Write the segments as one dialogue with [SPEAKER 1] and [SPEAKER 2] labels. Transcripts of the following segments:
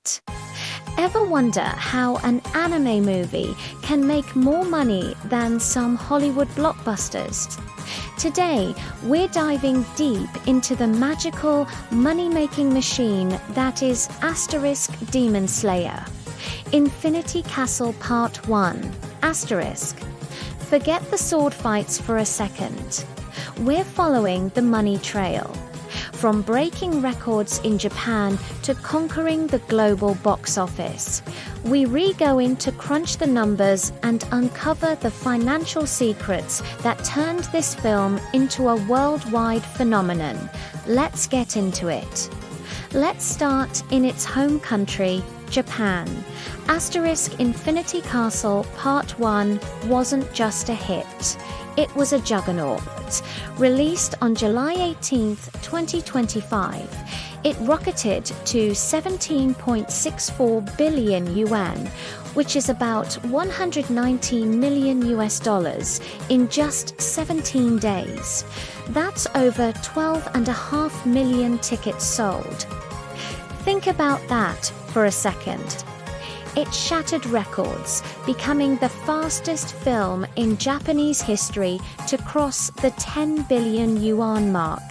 [SPEAKER 1] it. Ever wonder how an anime movie can make more money than some Hollywood blockbusters? Today, we're diving deep into the magical, money-making machine that is Asterisk Demon Slayer. Infinity Castle Part 1, Asterisk. Forget the sword fights for a second. We're following the money trail. From breaking records in Japan to conquering the global box office, we go in to crunch the numbers and uncover the financial secrets that turned this film into a worldwide phenomenon. Let's get into it. Let's start in its home country, Japan. Asterisk Infinity Castle Part 1 wasn't just a hit. It was a juggernaut. Released on July 18, 2025, it rocketed to 17.64 billion yuan, which is about 119 million US dollars in just 17 days. That's over 12.5 million tickets sold. Think about that for a second. It shattered records, becoming the fastest film in Japanese history to cross the 10 billion yuan mark.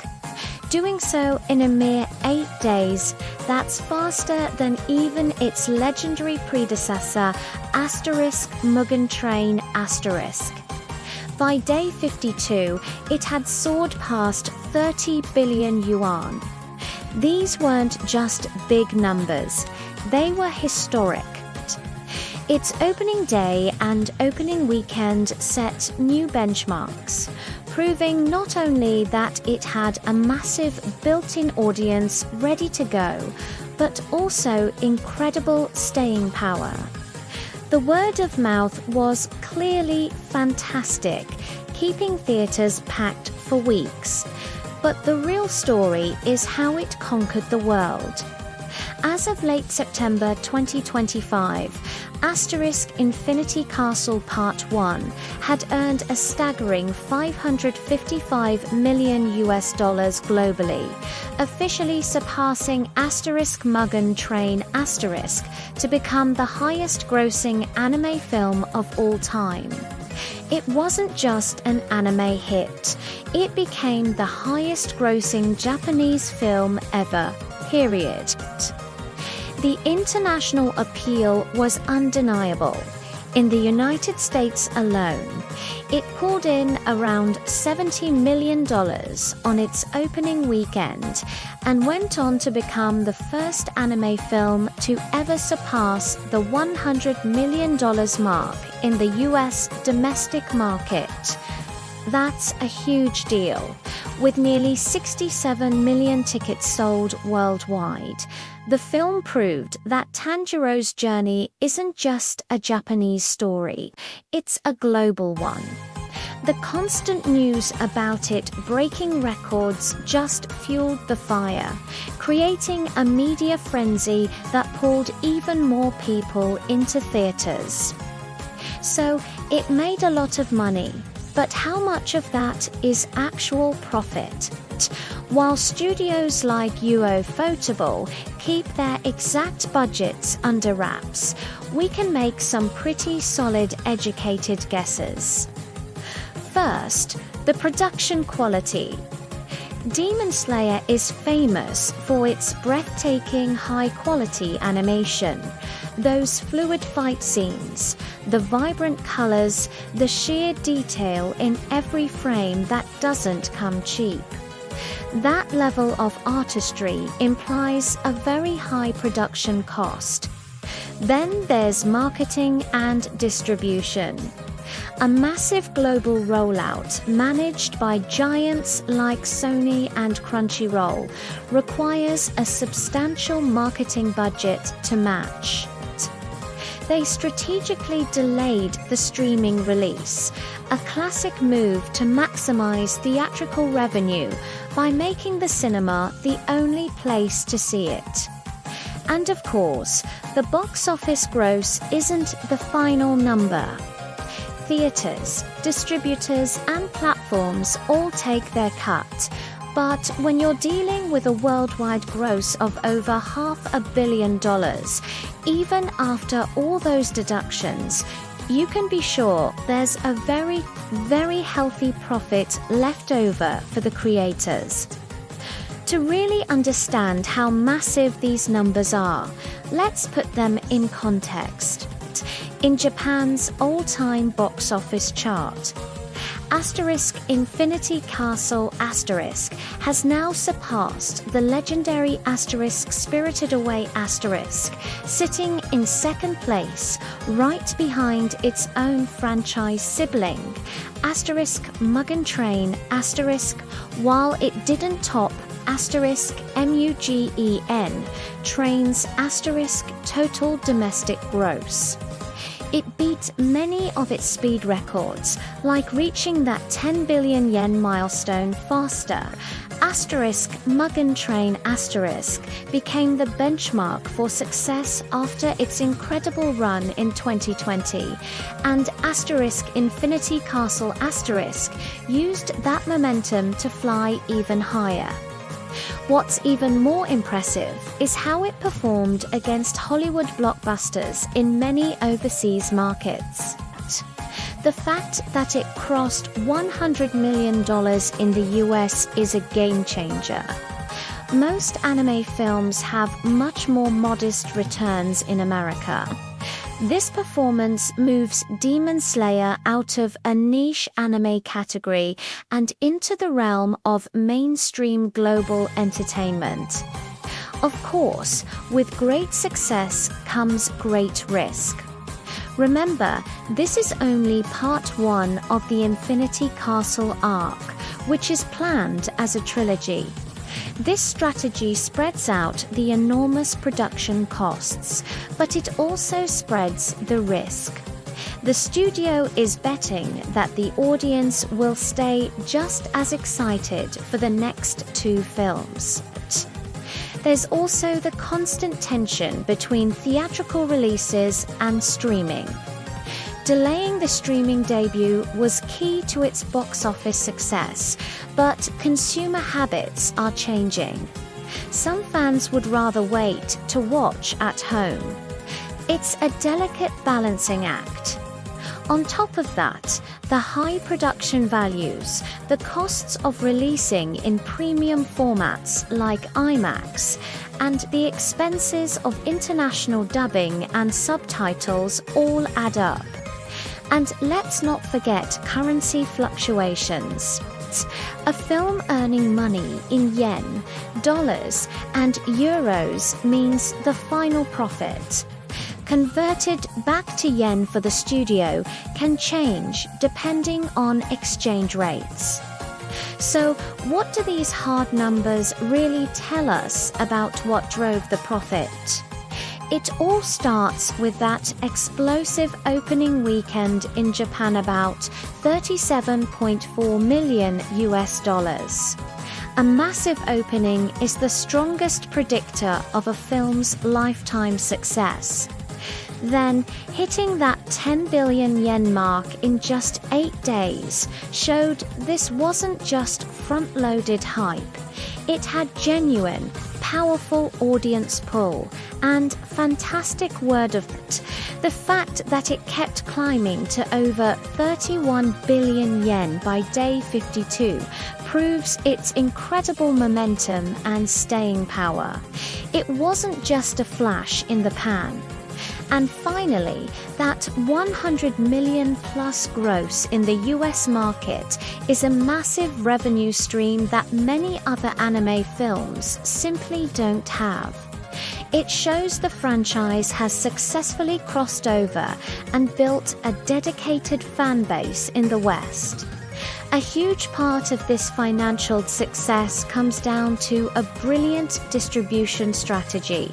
[SPEAKER 1] Doing so in a mere 8 days, that's faster than even its legendary predecessor, Asterisk Mugen Train Asterisk. By day 52, it had soared past 30 billion yuan. These weren't just big numbers, they were historic. Its opening day and opening weekend set new benchmarks, proving not only that it had a massive built-in audience ready to go, but also incredible staying power. The word of mouth was clearly fantastic, keeping theaters packed for weeks. But the real story is how it conquered the world. As of late September 2025, Asterisk Infinity Castle Part 1 had earned a staggering 555 million US dollars globally, officially surpassing Asterisk Mugen Train Asterisk to become the highest grossing anime film of all time. It wasn't just an anime hit, it became the highest grossing Japanese film ever, period. The international appeal was undeniable. In the United States alone, it pulled in around $70 million on its opening weekend and went on to become the first anime film to ever surpass the $100 million mark in the US domestic market. That's a huge deal. With nearly 67 million tickets sold worldwide, the film proved that Tanjiro's journey isn't just a Japanese story, it's a global one. The constant news about it breaking records just fueled the fire, creating a media frenzy that pulled even more people into theaters. So, it made a lot of money. But how much of that is actual profit? While studios like Ufotable keep their exact budgets under wraps, we can make some pretty solid educated guesses. First, the production quality. Demon Slayer is famous for its breathtaking high-quality animation. Those fluid fight scenes, the vibrant colors, the sheer detail in every frame that doesn't come cheap. That level of artistry implies a very high production cost. Then there's marketing and distribution. A massive global rollout managed by giants like Sony and Crunchyroll requires a substantial marketing budget to match. They strategically delayed the streaming release, a classic move to maximize theatrical revenue by making the cinema the only place to see it. And of course, the box office gross isn't the final number. Theaters, distributors, and platforms all take their cut, But when you're dealing with a worldwide gross of over $500 million, even after all those deductions, you can be sure there's a very, very healthy profit left over for the creators. To really understand how massive these numbers are, let's put them in context. In Japan's all-time box office chart, Infinity Castle has now surpassed the legendary Spirited Away sitting in second place, right behind its own franchise sibling, Mugen Train while it didn't top Mugen Train's total domestic gross. It beat many of its speed records, like reaching that 10 billion yen milestone faster. Mugen Train became the benchmark for success after its incredible run in 2020, and Infinity Castle used that momentum to fly even higher. What's even more impressive is how it performed against Hollywood blockbusters in many overseas markets. The fact that it crossed $100 million in the US is a game changer. Most anime films have much more modest returns in America. This performance moves Demon Slayer out of a niche anime category and into the realm of mainstream global entertainment. Of course, with great success comes great risk. Remember, this is only part one of the Infinity Castle arc, which is planned as a trilogy. This strategy spreads out the enormous production costs, but it also spreads the risk. The studio is betting that the audience will stay just as excited for the next two films. There's also the constant tension between theatrical releases and streaming. Delaying the streaming debut was key to its box office success, but consumer habits are changing. Some fans would rather wait to watch at home. It's a delicate balancing act. On top of that, the high production values, the costs of releasing in premium formats like IMAX, and the expenses of international dubbing and subtitles all add up. And let's not forget currency fluctuations. A film earning money in yen, dollars, and euros means the final profit. Converted back to yen for the studio can change depending on exchange rates. So, what do these hard numbers really tell us about what drove the profit? It all starts with that explosive opening weekend in Japan, about $37.4 million. A massive opening is the strongest predictor of a film's lifetime success. Then, hitting that 10 billion yen mark in just 8 days showed this wasn't just front-loaded hype. It had genuine, powerful audience pull and fantastic word of mouth. The fact that it kept climbing to over 31 billion yen by day 52 proves its incredible momentum and staying power. It wasn't just a flash in the pan. And finally, that 100 million plus gross in the US market is a massive revenue stream that many other anime films simply don't have. It shows the franchise has successfully crossed over and built a dedicated fan base in the West. A huge part of this financial success comes down to a brilliant distribution strategy.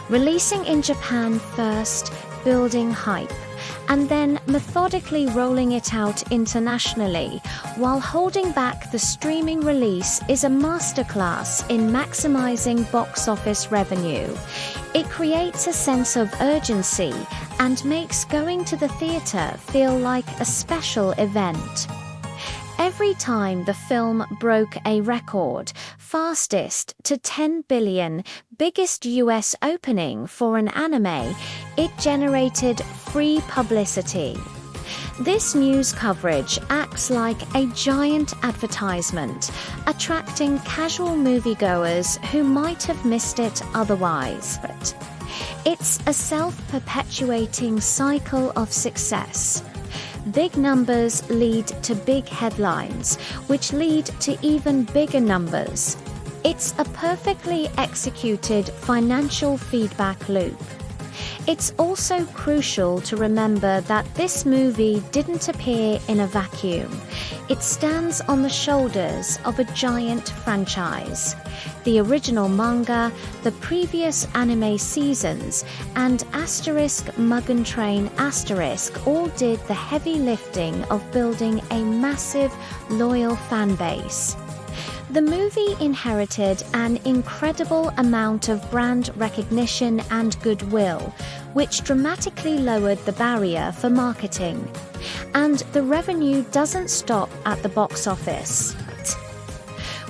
[SPEAKER 1] Releasing in Japan first, building hype, and then methodically rolling it out internationally, while holding back the streaming release is a masterclass in maximizing box office revenue. It creates a sense of urgency and makes going to the theater feel like a special event. every time the film broke a record, fastest to 10 billion, biggest US opening for an anime, it generated free publicity. This news coverage acts like a giant advertisement, attracting casual moviegoers who might have missed it otherwise. It's a self-perpetuating cycle of success. Big numbers lead to big headlines, which lead to even bigger numbers. It's a perfectly executed financial feedback loop. It's also crucial to remember that this movie didn't appear in a vacuum. It stands on the shoulders of a giant franchise. The original manga, the previous anime seasons, and Mugen Train all did the heavy lifting of building a massive, loyal fan base. The movie inherited an incredible amount of brand recognition and goodwill, which dramatically lowered the barrier for marketing. And the revenue doesn't stop at the box office.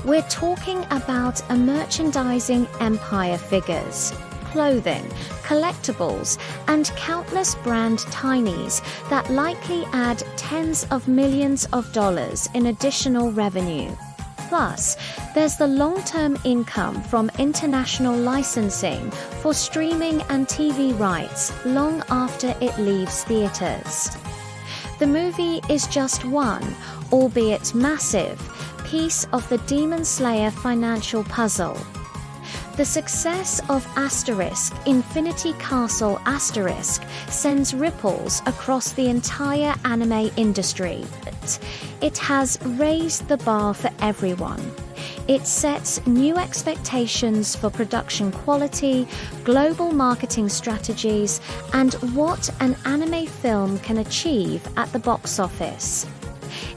[SPEAKER 1] We're talking about a merchandising empire: figures, clothing, collectibles, and countless brand tinies that likely add tens of millions of dollars in additional revenue. Plus, there's the long-term income from international licensing for streaming and TV rights long after it leaves theaters. The movie is just one, albeit massive, piece of the Demon Slayer financial puzzle. The success of Infinity Castle sends ripples across the entire anime industry. It has raised the bar for everyone. It sets new expectations for production quality, global marketing strategies, and what an anime film can achieve at the box office.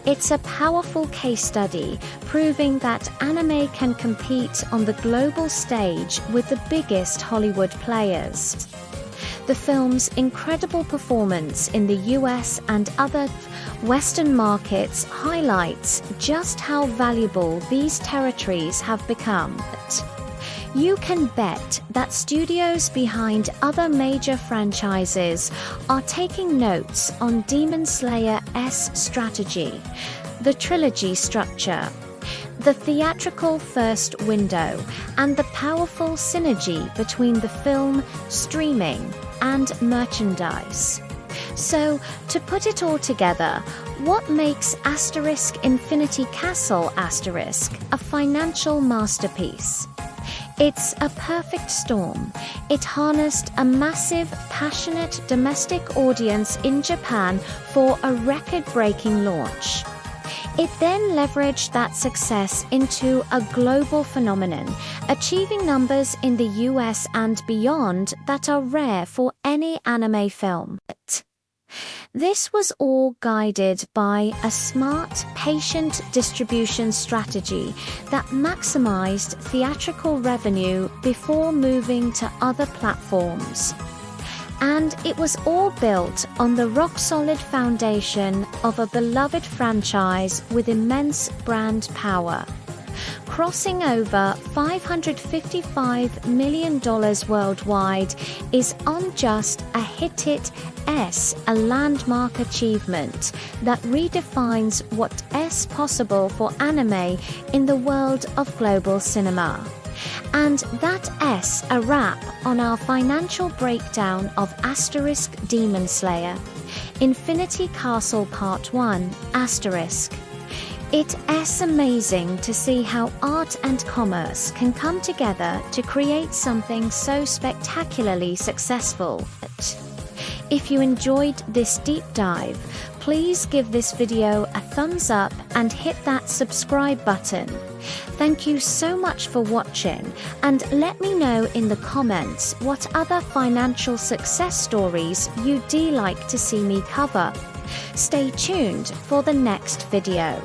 [SPEAKER 1] It's a powerful case study proving that anime can compete on the global stage with the biggest Hollywood players. The film's incredible performance in the US and other Western markets highlights just how valuable these territories have become. You can bet that studios behind other major franchises are taking notes on Demon Slayer's strategy, the trilogy structure, the theatrical first window, and the powerful synergy between the film, streaming, and merchandise. So, to put it all together, what makes Infinity Castle a financial masterpiece? It's a perfect storm. It harnessed a massive, passionate domestic audience in Japan for a record-breaking launch. It then leveraged that success into a global phenomenon, achieving numbers in the US and beyond that are rare for any anime film. This was all guided by a smart, patient distribution strategy that maximized theatrical revenue before moving to other platforms. And it was all built on the rock-solid foundation of a beloved franchise with immense brand power. Crossing over $555 million worldwide is unjust a a landmark achievement that redefines what's possible for anime in the world of global cinema. And that's a wrap on our financial breakdown of Demon Slayer, Infinity Castle Part 1, It's amazing to see how art and commerce can come together to create something so spectacularly successful. If you enjoyed this deep dive, please give this video a thumbs up and hit that subscribe button. Thank you so much for watching, and let me know in the comments what other financial success stories you'd like to see me cover. Stay tuned for the next video.